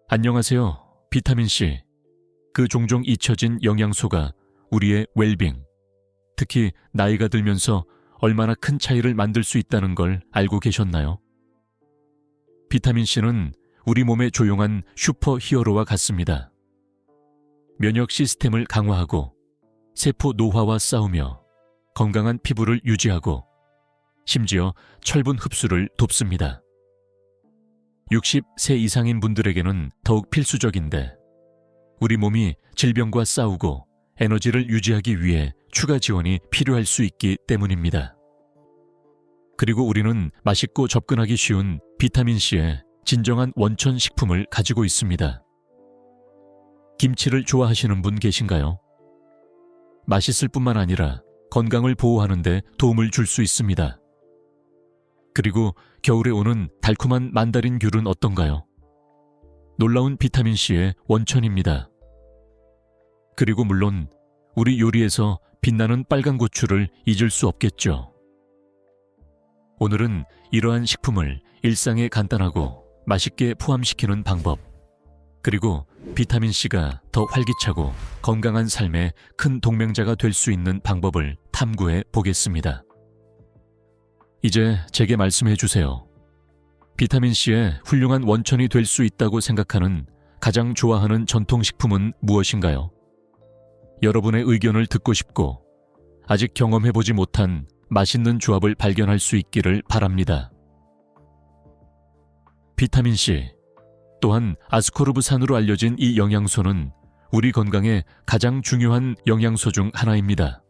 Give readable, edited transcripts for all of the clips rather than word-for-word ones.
안녕하세요. 비타민C. 그 종종 잊혀진 영양소가 우리의 웰빙, 특히 나이가 들면서 얼마나 큰 차이를 만들 수 있다는 걸 알고 계셨나요? 비타민C는 우리 몸의 조용한 슈퍼 히어로와 같습니다. 면역 시스템을 강화하고 세포 노화와 싸우며 건강한 피부를 유지하고 심지어 철분 흡수를 돕습니다. 60세 이상인 분들에게는 더욱 필수적인데 우리 몸이 질병과 싸우고 에너지를 유지하기 위해 추가 지원이 필요할 수 있기 때문입니다. 그리고 우리는 맛있고 접근하기 쉬운 비타민C의 진정한 원천 식품을 가지고 있습니다. 김치를 좋아하시는 분 계신가요? 맛있을 뿐만 아니라 건강을 보호하는 데 도움을 줄 수 있습니다. 그리고 겨울에 오는 달콤한 만다린 귤은 어떤가요? 놀라운 비타민C의 원천입니다. 그리고 물론 우리 요리에서 빛나는 빨간 고추를 잊을 수 없겠죠. 오늘은 이러한 식품을 일상에 간단하고 맛있게 포함시키는 방법, 그리고 비타민C가 더 활기차고 건강한 삶의 큰 동맹자가 될 수 있는 방법을 탐구해 보겠습니다. 이제 제게 말씀해 주세요. 비타민C의 훌륭한 원천이 될 수 있다고 생각하는 가장 좋아하는 전통식품은 무엇인가요? 여러분의 의견을 듣고 싶고 아직 경험해보지 못한 맛있는 조합을 발견할 수 있기를 바랍니다. 비타민C, 또한 아스코르브산으로 알려진 이 영양소는 우리 건강에 가장 중요한 영양소 중 하나입니다.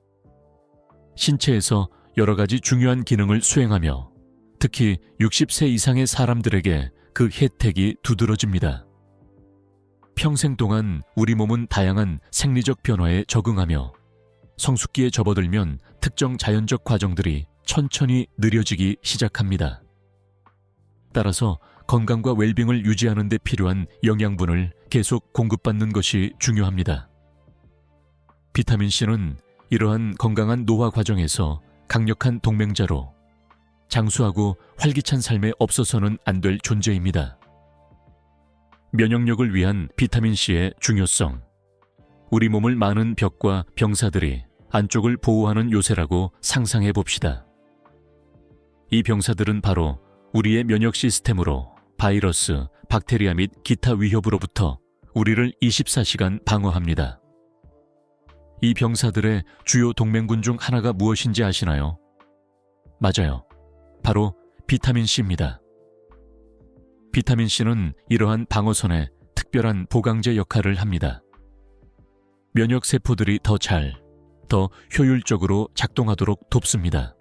신체에서 여러 가지 중요한 기능을 수행하며 특히 60세 이상의 사람들에게 그 혜택이 두드러집니다. 평생 동안 우리 몸은 다양한 생리적 변화에 적응하며 성숙기에 접어들면 특정 자연적 과정들이 천천히 느려지기 시작합니다. 따라서 건강과 웰빙을 유지하는 데 필요한 영양분을 계속 공급받는 것이 중요합니다. 비타민C는 이러한 건강한 노화 과정에서 강력한 동맹자로 장수하고 활기찬 삶에 없어서는 안 될 존재입니다. 면역력을 위한 비타민C의 중요성. 우리 몸을 많은 벽과 병사들이 안쪽을 보호하는 요새라고 상상해 봅시다. 이 병사들은 바로 우리의 면역 시스템으로 바이러스, 박테리아 및 기타 위협으로부터 우리를 24시간 방어합니다. 이 병사들의 주요 동맹군 중 하나가 무엇인지 아시나요? 맞아요. 바로 비타민C입니다. 비타민C는 이러한 방어선에 특별한 보강제 역할을 합니다. 면역 세포들이 더 효율적으로 작동하도록 돕습니다.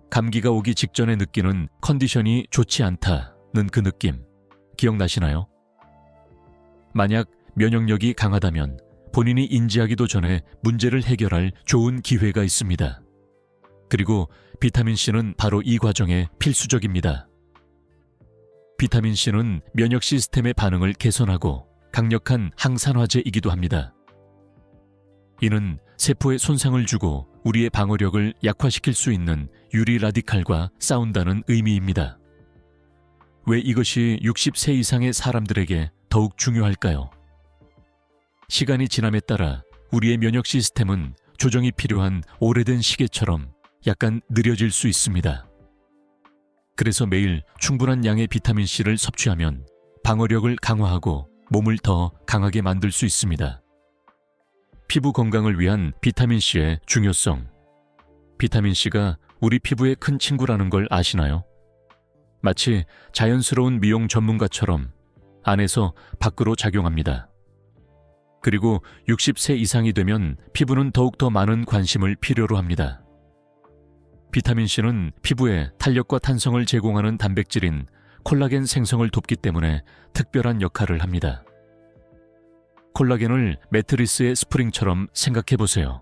감기가 오기 직전에 느끼는 컨디션이 좋지 않다는 그 느낌, 기억나시나요? 만약 면역력이 강하다면 본인이 인지하기도 전에 문제를 해결할 좋은 기회가 있습니다. 그리고 비타민C는 바로 이 과정에 필수적입니다. 비타민C는 면역 시스템의 반응을 개선하고 강력한 항산화제이기도 합니다. 이는 세포에 손상을 주고 우리의 방어력을 약화시킬 수 있는 유리 라디칼과 싸운다는 의미입니다. 왜 이것이 60세 이상의 사람들에게 더욱 중요할까요? 시간이 지남에 따라 우리의 면역 시스템은 조정이 필요한 오래된 시계처럼 약간 느려질 수 있습니다. 그래서 매일 충분한 양의 비타민C를 섭취하면 방어력을 강화하고 몸을 더 강하게 만들 수 있습니다. 피부 건강을 위한 비타민C의 중요성. 비타민C가 우리 피부의 큰 친구라는 걸 아시나요? 마치 자연스러운 미용 전문가처럼 안에서 밖으로 작용합니다. 그리고 60세 이상이 되면 피부는 더욱더 많은 관심을 필요로 합니다. 비타민C는 피부에 탄력과 탄성을 제공하는 단백질인 콜라겐 생성을 돕기 때문에 특별한 역할을 합니다. 콜라겐을 매트리스의 스프링처럼 생각해 보세요.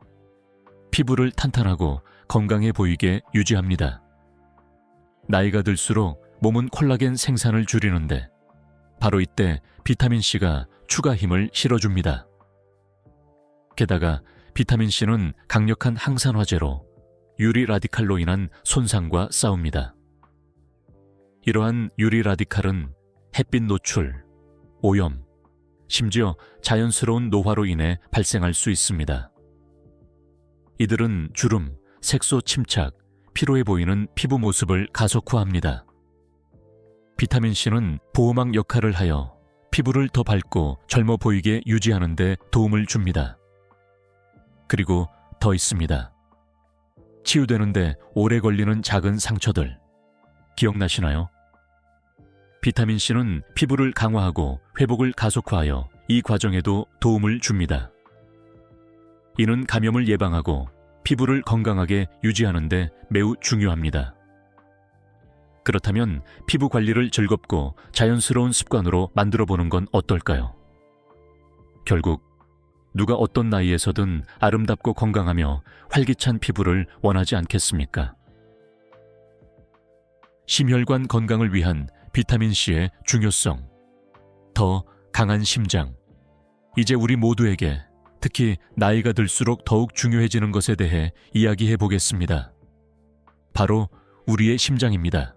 피부를 탄탄하고 건강해 보이게 유지합니다. 나이가 들수록 몸은 콜라겐 생산을 줄이는데 바로 이때 비타민C가 추가 힘을 실어줍니다. 게다가 비타민C는 강력한 항산화제로 유리 라디칼로 인한 손상과 싸웁니다. 이러한 유리 라디칼은 햇빛 노출, 오염, 심지어 자연스러운 노화로 인해 발생할 수 있습니다. 이들은 주름, 색소 침착, 피로해 보이는 피부 모습을 가속화합니다. 비타민C는 보호막 역할을 하여 피부를 더 밝고 젊어 보이게 유지하는 데 도움을 줍니다. 그리고 더 있습니다. 치유되는데 오래 걸리는 작은 상처들, 기억나시나요? 비타민C는 피부를 강화하고 회복을 가속화하여 이 과정에도 도움을 줍니다. 이는 감염을 예방하고 피부를 건강하게 유지하는 데 매우 중요합니다. 그렇다면 피부 관리를 즐겁고 자연스러운 습관으로 만들어 보는 건 어떨까요? 결국 누가 어떤 나이에서든 아름답고 건강하며 활기찬 피부를 원하지 않겠습니까? 심혈관 건강을 위한 비타민C의 중요성, 더 강한 심장. 이제 우리 모두에게, 특히 나이가 들수록 더욱 중요해지는 것에 대해 이야기해 보겠습니다. 바로 우리의 심장입니다.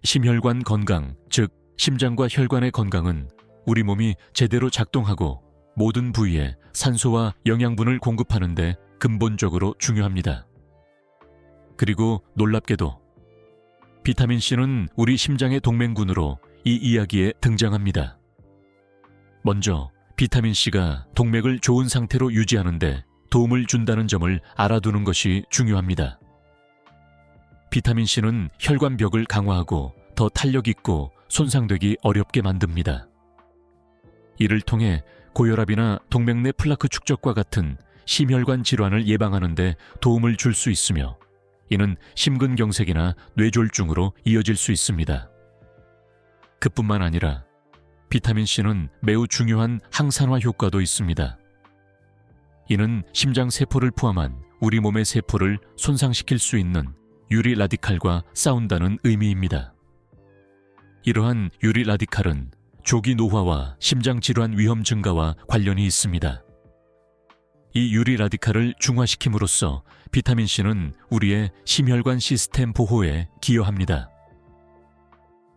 심혈관 건강, 즉 심장과 혈관의 건강은 우리 몸이 제대로 작동하고 모든 부위에 산소와 영양분을 공급하는 데 근본적으로 중요합니다. 그리고 놀랍게도 비타민C는 우리 심장의 동맹군으로 이 이야기에 등장합니다. 먼저 비타민C가 동맥을 좋은 상태로 유지하는 데 도움을 준다는 점을 알아두는 것이 중요합니다. 비타민C는 혈관벽을 강화하고 더 탄력 있고 손상되기 어렵게 만듭니다. 이를 통해 고혈압이나 동맥 내 플라크 축적과 같은 심혈관 질환을 예방하는 데 도움을 줄 수 있으며, 이는 심근경색이나 뇌졸중으로 이어질 수 있습니다. 그뿐만 아니라 비타민C는 매우 중요한 항산화 효과도 있습니다. 이는 심장 세포를 포함한 우리 몸의 세포를 손상시킬 수 있는 유리 라디칼과 싸운다는 의미입니다. 이러한 유리 라디칼은 조기 노화와 심장 질환 위험 증가와 관련이 있습니다. 이 유리 라디칼을 중화시킴으로써 비타민C는 우리의 심혈관 시스템 보호에 기여합니다.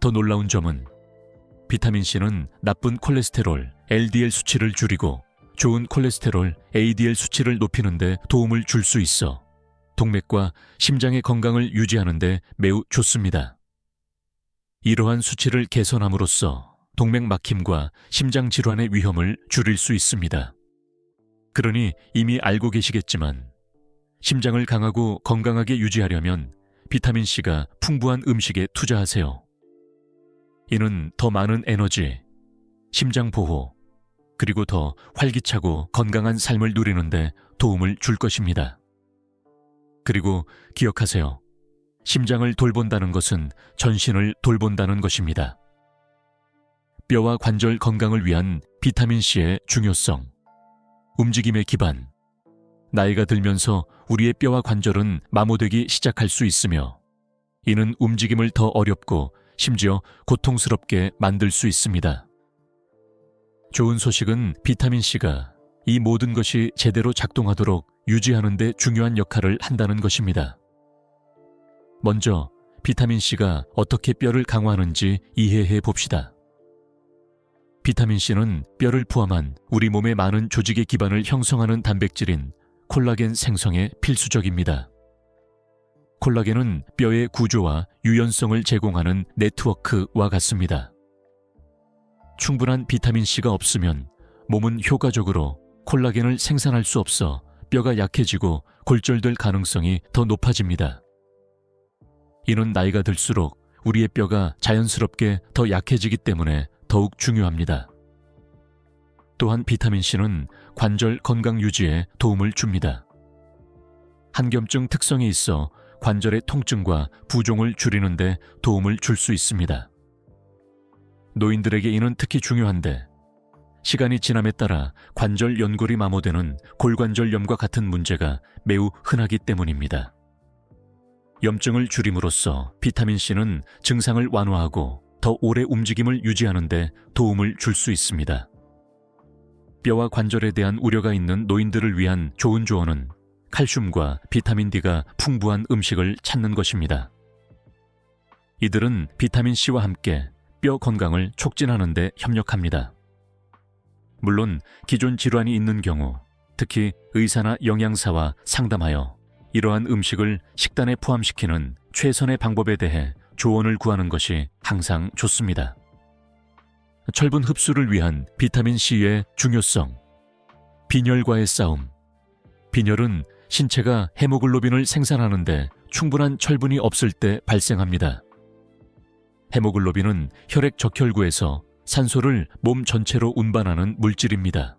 더 놀라운 점은 비타민C는 나쁜 콜레스테롤 LDL 수치를 줄이고 좋은 콜레스테롤 ADL 수치를 높이는 데 도움을 줄 수 있어 동맥과 심장의 건강을 유지하는 데 매우 좋습니다. 이러한 수치를 개선함으로써 동맥 막힘과 심장 질환의 위험을 줄일 수 있습니다. 그러니 이미 알고 계시겠지만 심장을 강하고 건강하게 유지하려면 비타민C가 풍부한 음식에 투자하세요. 이는 더 많은 에너지, 심장 보호, 그리고 더 활기차고 건강한 삶을 누리는 데 도움을 줄 것입니다. 그리고 기억하세요. 심장을 돌본다는 것은 전신을 돌본다는 것입니다. 뼈와 관절 건강을 위한 비타민C의 중요성, 움직임의 기반. 나이가 들면서 우리의 뼈와 관절은 마모되기 시작할 수 있으며, 이는 움직임을 더 어렵고 심지어 고통스럽게 만들 수 있습니다. 좋은 소식은 비타민C가 이 모든 것이 제대로 작동하도록 유지하는 데 중요한 역할을 한다는 것입니다. 먼저 비타민C가 어떻게 뼈를 강화하는지 이해해 봅시다. 비타민C는 뼈를 포함한 우리 몸의 많은 조직의 기반을 형성하는 단백질인 콜라겐 생성에 필수적입니다. 콜라겐은 뼈의 구조와 유연성을 제공하는 네트워크와 같습니다. 충분한 비타민C가 없으면 몸은 효과적으로 콜라겐을 생산할 수 없어 뼈가 약해지고 골절될 가능성이 더 높아집니다. 이는 나이가 들수록 우리의 뼈가 자연스럽게 더 약해지기 때문에 더욱 중요합니다. 또한 비타민C는 관절 건강 유지에 도움을 줍니다. 한겸증 특성이 있어 관절의 통증과 부종을 줄이는 데 도움을 줄 수 있습니다. 노인들에게 이는 특히 중요한데, 시간이 지남에 따라 관절 연골이 마모되는 골관절염과 같은 문제가 매우 흔하기 때문입니다. 염증을 줄임으로써 비타민C는 증상을 완화하고 더 오래 움직임을 유지하는 데 도움을 줄 수 있습니다. 뼈와 관절에 대한 우려가 있는 노인들을 위한 좋은 조언은 칼슘과 비타민 D가 풍부한 음식을 찾는 것입니다. 이들은 비타민C와 함께 뼈 건강을 촉진하는 데 협력합니다. 물론 기존 질환이 있는 경우, 특히 의사나 영양사와 상담하여 이러한 음식을 식단에 포함시키는 최선의 방법에 대해 조언을 구하는 것이 항상 좋습니다. 철분 흡수를 위한 비타민C의 중요성. 빈혈과의 싸움. 빈혈은 신체가 헤모글로빈을 생산하는데 충분한 철분이 없을 때 발생합니다. 헤모글로빈은 혈액 적혈구에서 산소를 몸 전체로 운반하는 물질입니다.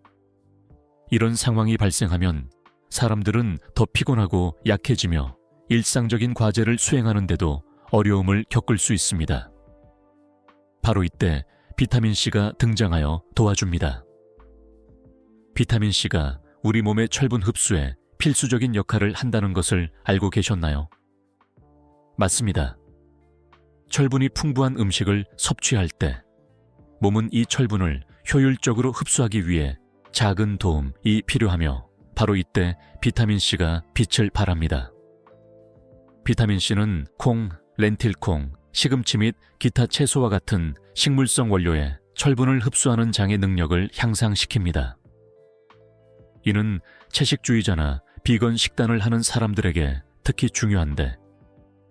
이런 상황이 발생하면 사람들은 더 피곤하고 약해지며 일상적인 과제를 수행하는데도 어려움을 겪을 수 있습니다. 바로 이때 비타민C가 등장하여 도와줍니다. 비타민C가 우리 몸의 철분 흡수에 필수적인 역할을 한다는 것을 알고 계셨나요? 맞습니다. 철분이 풍부한 음식을 섭취할 때 몸은 이 철분을 효율적으로 흡수하기 위해 작은 도움이 필요하며 바로 이때 비타민C가 빛을 발합니다. 비타민C는 콩, 렌틸콩, 시금치 및 기타 채소와 같은 식물성 원료에 철분을 흡수하는 장의 능력을 향상시킵니다. 이는 채식주의자나 비건 식단을 하는 사람들에게 특히 중요한데,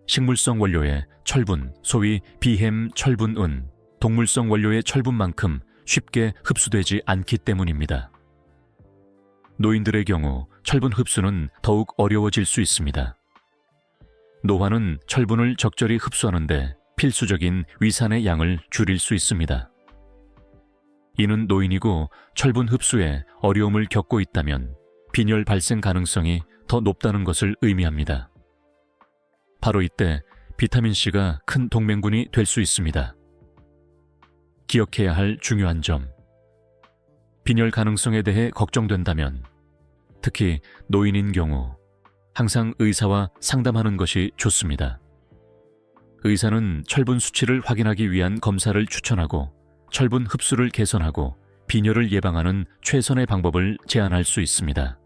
식물성 원료의 철분, 소위 비햄 철분은 동물성 원료의 철분만큼 쉽게 흡수되지 않기 때문입니다. 노인들의 경우 철분 흡수는 더욱 어려워질 수 있습니다. 노화는 철분을 적절히 흡수하는데 필수적인 위산의 양을 줄일 수 있습니다. 이는 노인이고 철분 흡수에 어려움을 겪고 있다면 빈혈 발생 가능성이 더 높다는 것을 의미합니다. 바로 이때 비타민C가 큰 동맹군이 될 수 있습니다. 기억해야 할 중요한 점. 빈혈 가능성에 대해 걱정된다면, 특히 노인인 경우 항상 의사와 상담하는 것이 좋습니다. 의사는 철분 수치를 확인하기 위한 검사를 추천하고 철분 흡수를 개선하고 빈혈을 예방하는 최선의 방법을 제안할 수 있습니다.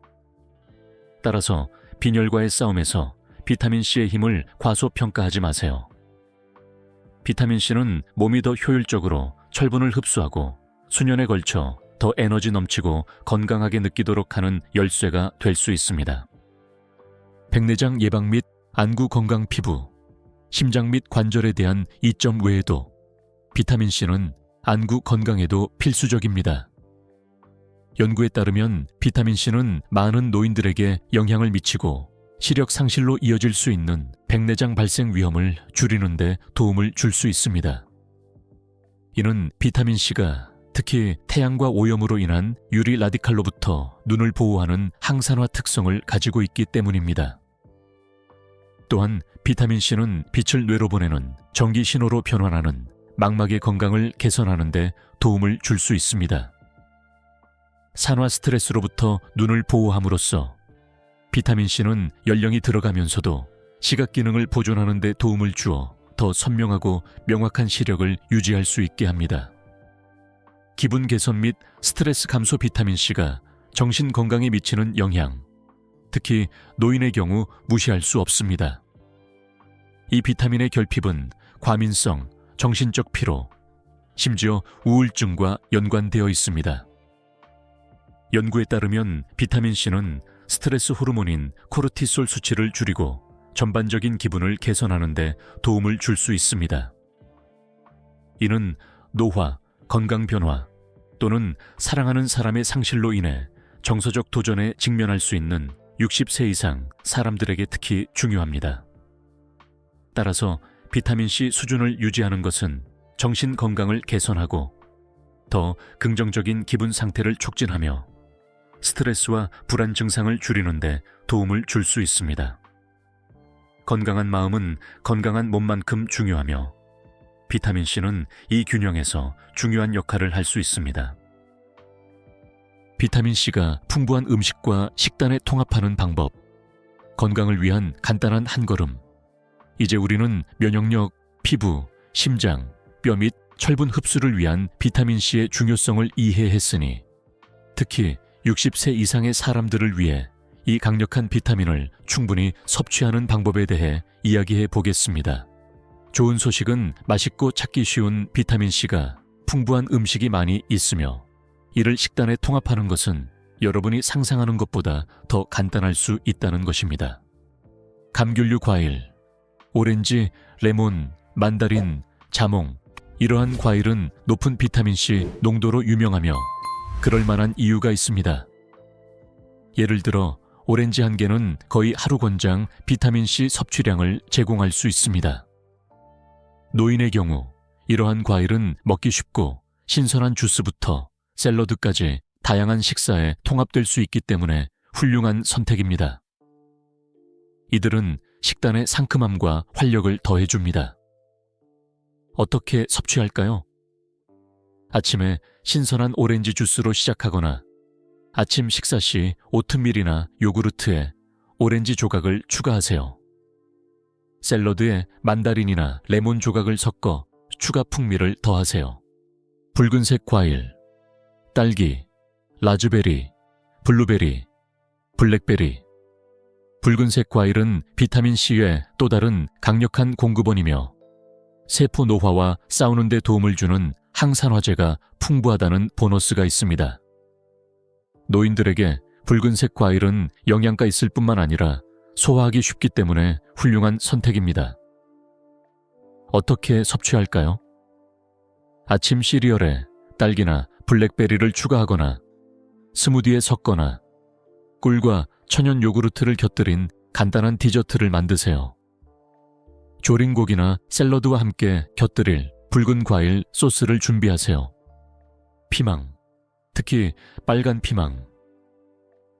따라서 빈혈과의 싸움에서 비타민C의 힘을 과소평가하지 마세요. 비타민C는 몸이 더 효율적으로 철분을 흡수하고 수년에 걸쳐 더 에너지 넘치고 건강하게 느끼도록 하는 열쇠가 될 수 있습니다. 백내장 예방 및 안구 건강 피부, 심장 및 관절에 대한 이점 외에도 비타민C는 안구 건강에도 필수적입니다. 연구에 따르면 비타민C는 많은 노인들에게 영향을 미치고 시력 상실로 이어질 수 있는 백내장 발생 위험을 줄이는 데 도움을 줄 수 있습니다. 이는 비타민C가 특히 태양과 오염으로 인한 유리 라디칼로부터 눈을 보호하는 항산화 특성을 가지고 있기 때문입니다. 또한 비타민C는 빛을 뇌로 보내는 전기 신호로 변환하는 망막의 건강을 개선하는 데 도움을 줄 수 있습니다. 산화 스트레스로부터 눈을 보호함으로써 비타민C는 연령이 들어가면서도 시각 기능을 보존하는 데 도움을 주어 더 선명하고 명확한 시력을 유지할 수 있게 합니다. 기분 개선 및 스트레스 감소 비타민C가 정신 건강에 미치는 영향, 특히 노인의 경우 무시할 수 없습니다. 이 비타민의 결핍은 과민성, 정신적 피로, 심지어 우울증과 연관되어 있습니다. 연구에 따르면 비타민C는 스트레스 호르몬인 코르티솔 수치를 줄이고 전반적인 기분을 개선하는 데 도움을 줄 수 있습니다. 이는 노화, 건강 변화 또는 사랑하는 사람의 상실로 인해 정서적 도전에 직면할 수 있는 60세 이상 사람들에게 특히 중요합니다. 따라서 비타민C 수준을 유지하는 것은 정신 건강을 개선하고 더 긍정적인 기분 상태를 촉진하며 스트레스와 불안 증상을 줄이는 데 도움을 줄 수 있습니다. 건강한 마음은 건강한 몸만큼 중요하며 비타민C는 이 균형에서 중요한 역할을 할 수 있습니다. 비타민C가 풍부한 음식과 식단에 통합하는 방법, 건강을 위한 간단한 한 걸음. 이제 우리는 면역력, 피부, 심장, 뼈 및 철분 흡수를 위한 비타민C의 중요성을 이해했으니 특히 60세 이상의 사람들을 위해 이 강력한 비타민을 충분히 섭취하는 방법에 대해 이야기해 보겠습니다. 좋은 소식은 맛있고 찾기 쉬운 비타민C가 풍부한 음식이 많이 있으며 이를 식단에 통합하는 것은 여러분이 상상하는 것보다 더 간단할 수 있다는 것입니다. 감귤류 과일, 오렌지, 레몬, 만다린, 자몽, 이러한 과일은 높은 비타민C 농도로 유명하며 그럴 만한 이유가 있습니다. 예를 들어 오렌지 한 개는 거의 하루 권장 비타민C 섭취량을 제공할 수 있습니다. 노인의 경우 이러한 과일은 먹기 쉽고 신선한 주스부터 샐러드까지 다양한 식사에 통합될 수 있기 때문에 훌륭한 선택입니다. 이들은 식단의 상큼함과 활력을 더해줍니다. 어떻게 섭취할까요? 아침에 신선한 오렌지 주스로 시작하거나 아침 식사 시 오트밀이나 요구르트에 오렌지 조각을 추가하세요. 샐러드에 만다린이나 레몬 조각을 섞어 추가 풍미를 더하세요. 붉은색 과일, 딸기, 라즈베리, 블루베리, 블랙베리. 붉은색 과일은 비타민C의 또 다른 강력한 공급원이며 세포 노화와 싸우는 데 도움을 주는 항산화제가 풍부하다는 보너스가 있습니다. 노인들에게 붉은색 과일은 영양가 있을 뿐만 아니라 소화하기 쉽기 때문에 훌륭한 선택입니다. 어떻게 섭취할까요? 아침 시리얼에 딸기나 블랙베리를 추가하거나 스무디에 섞거나 꿀과 천연 요구르트를 곁들인 간단한 디저트를 만드세요. 조린 고기나 샐러드와 함께 곁들일 붉은 과일 소스를 준비하세요. 피망, 특히 빨간 피망.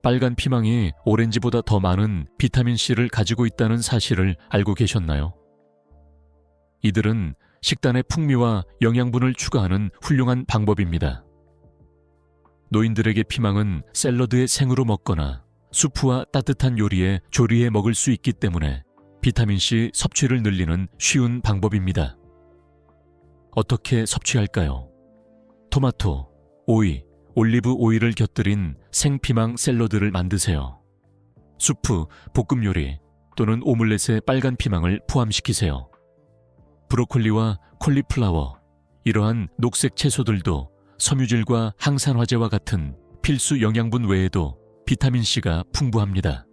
빨간 피망이 오렌지보다 더 많은 비타민C를 가지고 있다는 사실을 알고 계셨나요? 이들은 식단의 풍미와 영양분을 추가하는 훌륭한 방법입니다. 노인들에게 피망은 샐러드에 생으로 먹거나 수프와 따뜻한 요리에 조리해 먹을 수 있기 때문에 비타민C 섭취를 늘리는 쉬운 방법입니다. 어떻게 섭취할까요? 토마토, 오이, 올리브 오일을 곁들인 생피망 샐러드를 만드세요. 수프, 볶음 요리 또는 오믈렛에 빨간 피망을 포함시키세요. 브로콜리와 콜리플라워, 이러한 녹색 채소들도 섬유질과 항산화제와 같은 필수 영양분 외에도 비타민C가 풍부합니다.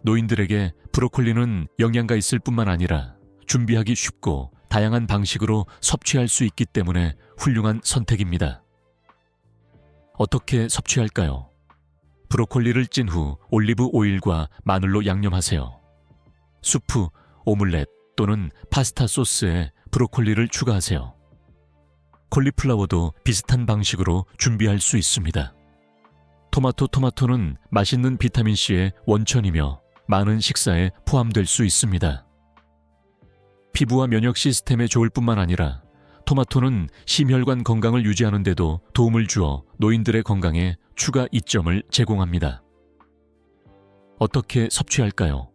노인들에게 브로콜리는 영양가 있을 뿐만 아니라 준비하기 쉽고 다양한 방식으로 섭취할 수 있기 때문에 훌륭한 선택입니다. 어떻게 섭취할까요? 브로콜리를 찐 후 올리브 오일과 마늘로 양념하세요. 수프, 오믈렛 또는 파스타 소스에 브로콜리를 추가하세요. 콜리플라워도 비슷한 방식으로 준비할 수 있습니다. 토마토는 맛있는 비타민C의 원천이며 많은 식사에 포함될 수 있습니다. 피부와 면역 시스템에 좋을 뿐만 아니라 토마토는 심혈관 건강을 유지하는 데도 도움을 주어 노인들의 건강에 추가 이점을 제공합니다. 어떻게 섭취할까요?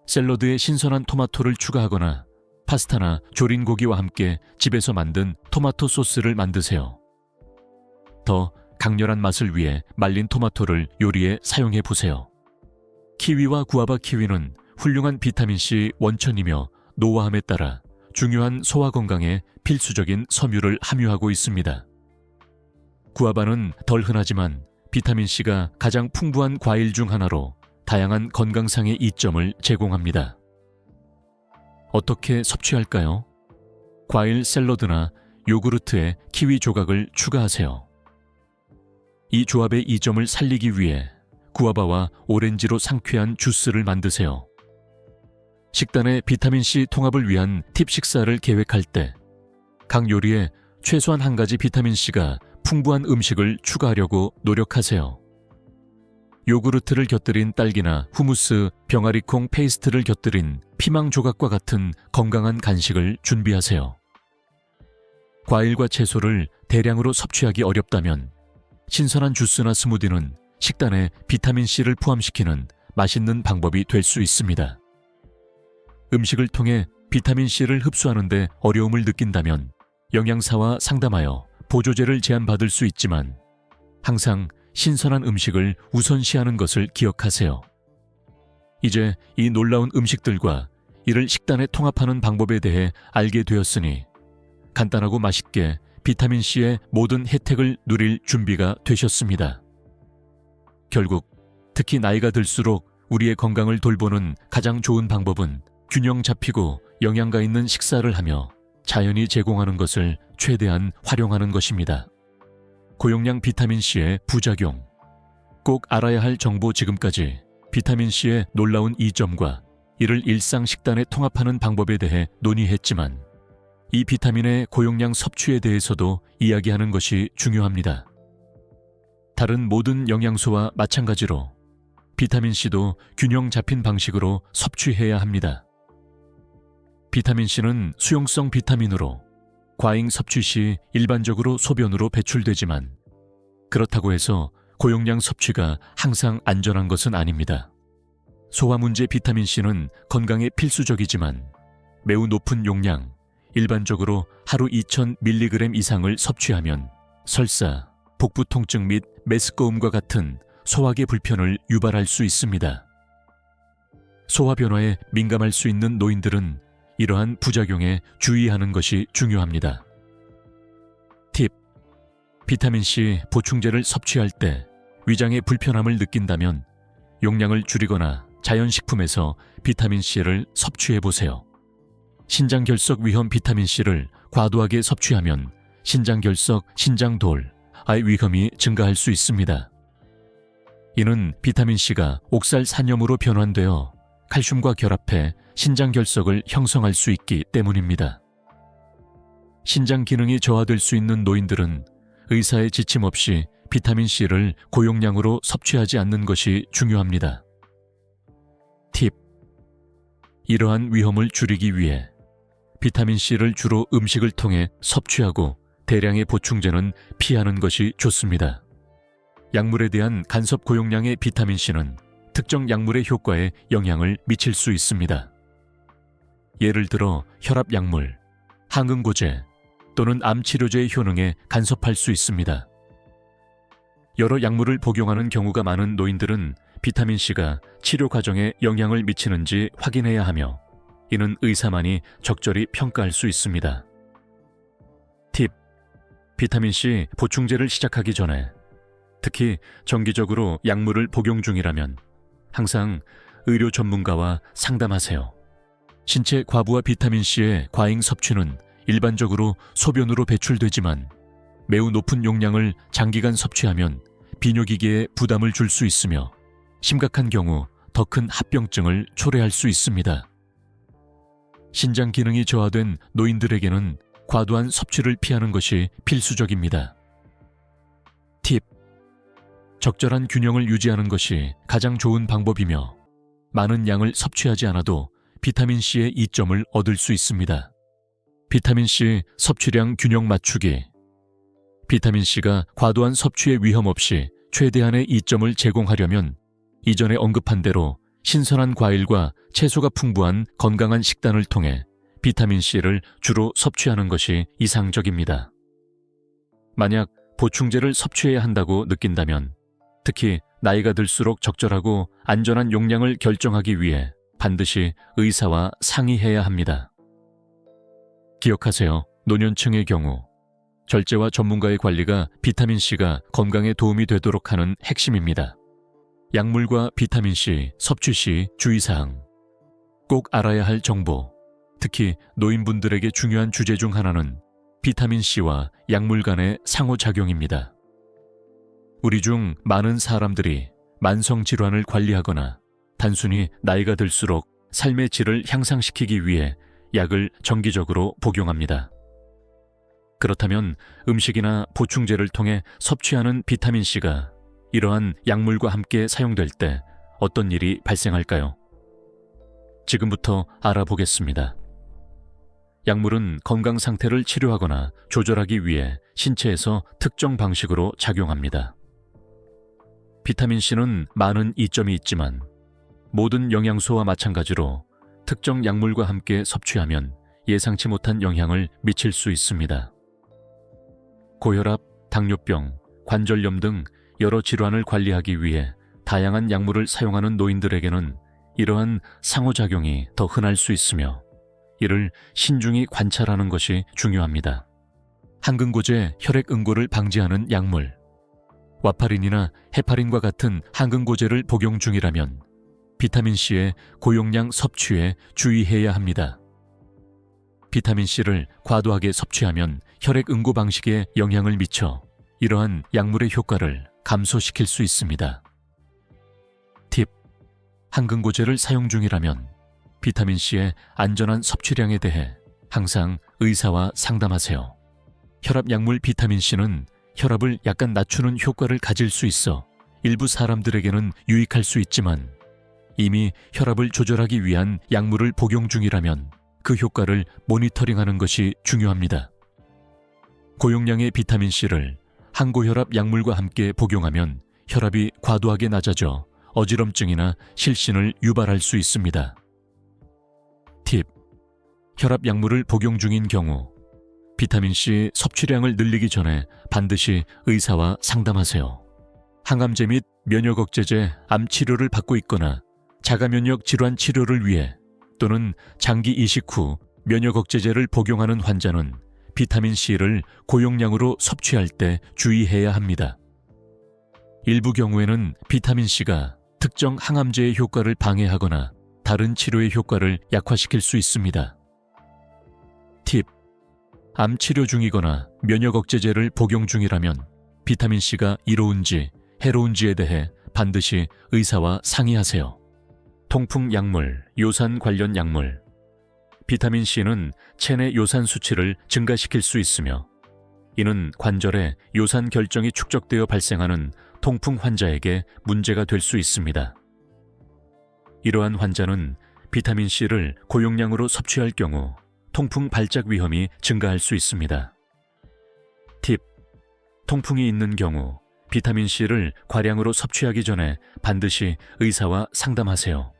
샐러드에 신선한 토마토를 추가하거나 파스타나 조린 고기와 함께 집에서 만든 토마토 소스를 만드세요. 더 강렬한 맛을 위해 말린 토마토를 요리에 사용해 보세요. 키위와 구아바 키위는 훌륭한 비타민C 원천이며 노화함에 따라 중요한 소화 건강에 필수적인 섬유를 함유하고 있습니다. 구아바는 덜 흔하지만 비타민C가 가장 풍부한 과일 중 하나로 다양한 건강상의 이점을 제공합니다. 어떻게 섭취할까요? 과일 샐러드나 요구르트에 키위 조각을 추가하세요. 이 조합의 이점을 살리기 위해 구아바와 오렌지로 상쾌한 주스를 만드세요. 식단의 비타민C 통합을 위한 팁 식사를 계획할 때 각 요리에 최소한 한 가지 비타민C가 풍부한 음식을 추가하려고 노력하세요. 요구르트를 곁들인 딸기나 후무스, 병아리콩 페이스트를 곁들인 피망 조각과 같은 건강한 간식을 준비하세요. 과일과 채소를 대량으로 섭취하기 어렵다면 신선한 주스나 스무디는 식단에 비타민C를 포함시키는 맛있는 방법이 될 수 있습니다. 음식을 통해 비타민C를 흡수하는 데 어려움을 느낀다면 영양사와 상담하여 보조제를 제안받을 수 있지만 항상 신선한 음식을 우선시하는 것을 기억하세요. 이제 이 놀라운 음식들과 이를 식단에 통합하는 방법에 대해 알게 되었으니 간단하고 맛있게 비타민C의 모든 혜택을 누릴 준비가 되셨습니다. 결국 특히 나이가 들수록 우리의 건강을 돌보는 가장 좋은 방법은 균형 잡히고 영양가 있는 식사를 하며 자연이 제공하는 것을 최대한 활용하는 것입니다. 고용량 비타민C의 부작용. 꼭 알아야 할 정보. 지금까지 비타민C의 놀라운 이점과 이를 일상 식단에 통합하는 방법에 대해 논의했지만 이 비타민의 고용량 섭취에 대해서도 이야기하는 것이 중요합니다. 다른 모든 영양소와 마찬가지로 비타민C도 균형 잡힌 방식으로 섭취해야 합니다. 비타민C는 수용성 비타민으로 과잉 섭취 시 일반적으로 소변으로 배출되지만 그렇다고 해서 고용량 섭취가 항상 안전한 것은 아닙니다. 소화 문제. 비타민C는 건강에 필수적이지만 매우 높은 용량, 일반적으로 하루 2000mg 이상을 섭취하면 설사, 복부 통증 및 메스꺼움과 같은 소화기 불편을 유발할 수 있습니다. 소화 변화에 민감할 수 있는 노인들은 이러한 부작용에 주의하는 것이 중요합니다. 팁. 비타민C 보충제를 섭취할 때 위장에 불편함을 느낀다면 용량을 줄이거나 자연식품에서 비타민C를 섭취해보세요. 신장결석 위험. 비타민C를 과도하게 섭취하면 신장결석, 신장돌, 의 위험이 증가할 수 있습니다. 이는 비타민C가 옥살산염으로 변환되어 칼슘과 결합해 신장결석을 형성할 수 있기 때문입니다. 신장 기능이 저하될 수 있는 노인들은 의사의 지침 없이 비타민C를 고용량으로 섭취하지 않는 것이 중요합니다. 팁. 이러한 위험을 줄이기 위해 비타민C를 주로 음식을 통해 섭취하고 대량의 보충제는 피하는 것이 좋습니다. 약물에 대한 간섭. 고용량의 비타민C는 특정 약물의 효과에 영향을 미칠 수 있습니다. 예를 들어 혈압 약물, 항응고제 또는 암 치료제의 효능에 간섭할 수 있습니다. 여러 약물을 복용하는 경우가 많은 노인들은 비타민C가 치료 과정에 영향을 미치는지 확인해야 하며 이는 의사만이 적절히 평가할 수 있습니다. 팁. 비타민C 보충제를 시작하기 전에 특히 정기적으로 약물을 복용 중이라면 항상 의료 전문가와 상담하세요. 신체 과부하. 비타민C의 과잉 섭취는 일반적으로 소변으로 배출되지만 매우 높은 용량을 장기간 섭취하면 비뇨기계에 부담을 줄 수 있으며 심각한 경우 더 큰 합병증을 초래할 수 있습니다. 신장 기능이 저하된 노인들에게는 과도한 섭취를 피하는 것이 필수적입니다. 팁. 적절한 균형을 유지하는 것이 가장 좋은 방법이며 많은 양을 섭취하지 않아도 비타민C의 이점을 얻을 수 있습니다. 비타민C 섭취량 균형 맞추기. 비타민C가 과도한 섭취의 위험 없이 최대한의 이점을 제공하려면 이전에 언급한 대로 신선한 과일과 채소가 풍부한 건강한 식단을 통해 비타민C를 주로 섭취하는 것이 이상적입니다. 만약 보충제를 섭취해야 한다고 느낀다면 특히 나이가 들수록 적절하고 안전한 용량을 결정하기 위해 반드시 의사와 상의해야 합니다. 기억하세요. 노년층의 경우 절제와 전문가의 관리가 비타민C가 건강에 도움이 되도록 하는 핵심입니다. 약물과 비타민C 섭취 시 주의사항. 꼭 알아야 할 정보. 특히 노인분들에게 중요한 주제 중 하나는 비타민C와 약물 간의 상호작용입니다. 우리 중 많은 사람들이 만성질환을 관리하거나 단순히 나이가 들수록 삶의 질을 향상시키기 위해 약을 정기적으로 복용합니다. 그렇다면 음식이나 보충제를 통해 섭취하는 비타민C가 이러한 약물과 함께 사용될 때 어떤 일이 발생할까요? 지금부터 알아보겠습니다. 약물은 건강 상태를 치료하거나 조절하기 위해 신체에서 특정 방식으로 작용합니다. 비타민C는 많은 이점이 있지만 모든 영양소와 마찬가지로 특정 약물과 함께 섭취하면 예상치 못한 영향을 미칠 수 있습니다. 고혈압, 당뇨병, 관절염 등 여러 질환을 관리하기 위해 다양한 약물을 사용하는 노인들에게는 이러한 상호작용이 더 흔할 수 있으며 이를 신중히 관찰하는 것이 중요합니다. 항근고제 혈액응고를 방지하는 약물, 와파린이나 헤파린과 같은 항근고제를 복용 중이라면 비타민C의 고용량 섭취에 주의해야 합니다. 비타민C를 과도하게 섭취하면 혈액응고 방식에 영향을 미쳐 이러한 약물의 효과를 감소시킬 수 있습니다. 팁: 항근고제를 사용 중이라면 비타민C의 안전한 섭취량에 대해 항상 의사와 상담하세요. 혈압약물 비타민C는 혈압을 약간 낮추는 효과를 가질 수 있어 일부 사람들에게는 유익할 수 있지만 이미 혈압을 조절하기 위한 약물을 복용 중이라면 그 효과를 모니터링하는 것이 중요합니다. 고용량의 비타민C를 항고혈압 약물과 함께 복용하면 혈압이 과도하게 낮아져 어지럼증이나 실신을 유발할 수 있습니다. 팁: 혈압 약물을 복용 중인 경우 비타민C 섭취량을 늘리기 전에 반드시 의사와 상담하세요. 항암제 및 면역억제제, 암 치료를 받고 있거나 자가면역 질환 치료를 위해 또는 장기 이식 후 면역억제제를 복용하는 환자는 비타민C를 고용량으로 섭취할 때 주의해야 합니다. 일부 경우에는 비타민C가 특정 항암제의 효과를 방해하거나 다른 치료의 효과를 약화시킬 수 있습니다. 팁: 암 치료 중이거나 면역억제제를 복용 중이라면 비타민C가 이로운지 해로운지에 대해 반드시 의사와 상의하세요. 통풍 약물, 요산 관련 약물. 비타민C는 체내 요산 수치를 증가시킬 수 있으며 이는 관절에 요산 결정이 축적되어 발생하는 통풍 환자에게 문제가 될 수 있습니다. 이러한 환자는 비타민C를 고용량으로 섭취할 경우 통풍 발작 위험이 증가할 수 있습니다. 팁: 통풍이 있는 경우 비타민C를 과량으로 섭취하기 전에 반드시 의사와 상담하세요.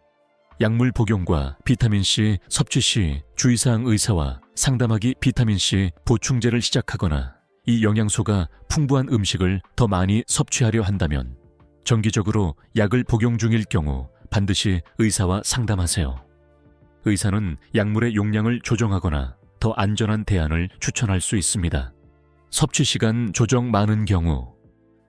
약물 복용과 비타민C 섭취 시 주의사항 의사와 상담하기. 비타민C 보충제를 시작하거나 이 영양소가 풍부한 음식을 더 많이 섭취하려 한다면 정기적으로 약을 복용 중일 경우 반드시 의사와 상담하세요. 의사는 약물의 용량을 조정하거나 더 안전한 대안을 추천할 수 있습니다. 섭취 시간 조정 많은 경우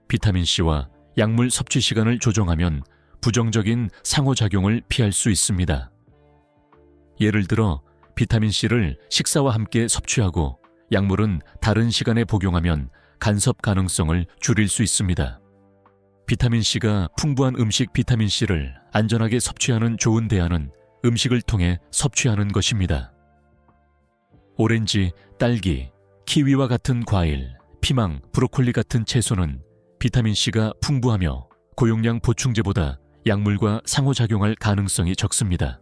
비타민C와 약물 섭취 시간을 조정하면 부정적인 상호작용을 피할 수 있습니다. 예를 들어 비타민C를 식사와 함께 섭취하고 약물은 다른 시간에 복용하면 간섭 가능성을 줄일 수 있습니다. 비타민C가 풍부한 음식. 비타민C를 안전하게 섭취하는 좋은 대안은 음식을 통해 섭취하는 것입니다. 오렌지, 딸기, 키위와 같은 과일, 피망, 브로콜리 같은 채소는 비타민C가 풍부하며 고용량 보충제보다 약물과 상호작용할 가능성이 적습니다.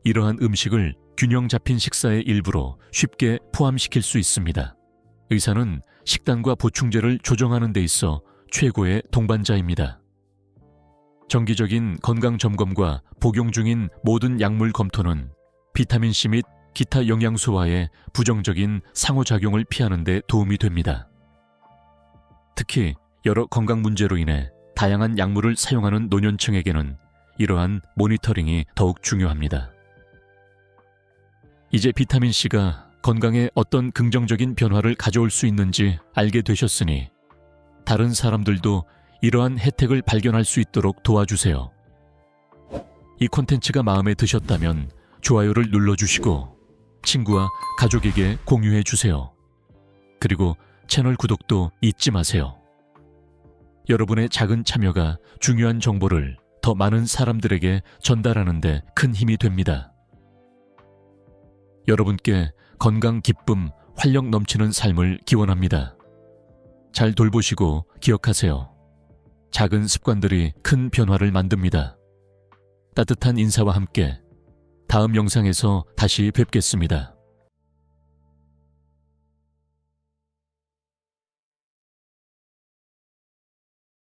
이러한 음식을 균형 잡힌 식사의 일부로 쉽게 포함시킬 수 있습니다. 의사는 식단과 보충제를 조정하는 데 있어 최고의 동반자입니다. 정기적인 건강점검과 복용 중인 모든 약물 검토는 비타민C 및 기타 영양소와의 부정적인 상호작용을 피하는 데 도움이 됩니다. 특히 여러 건강 문제로 인해 다양한 약물을 사용하는 노년층에게는 이러한 모니터링이 더욱 중요합니다. 이제 비타민C가 건강에 어떤 긍정적인 변화를 가져올 수 있는지 알게 되셨으니 다른 사람들도 이러한 혜택을 발견할 수 있도록 도와주세요. 이 콘텐츠가 마음에 드셨다면 좋아요를 눌러주시고 친구와 가족에게 공유해주세요. 그리고 채널 구독도 잊지 마세요. 여러분의 작은 참여가 중요한 정보를 더 많은 사람들에게 전달하는 데 큰 힘이 됩니다. 여러분께 건강, 기쁨, 활력 넘치는 삶을 기원합니다. 잘 돌보시고 기억하세요. 작은 습관들이 큰 변화를 만듭니다. 따뜻한 인사와 함께 다음 영상에서 다시 뵙겠습니다.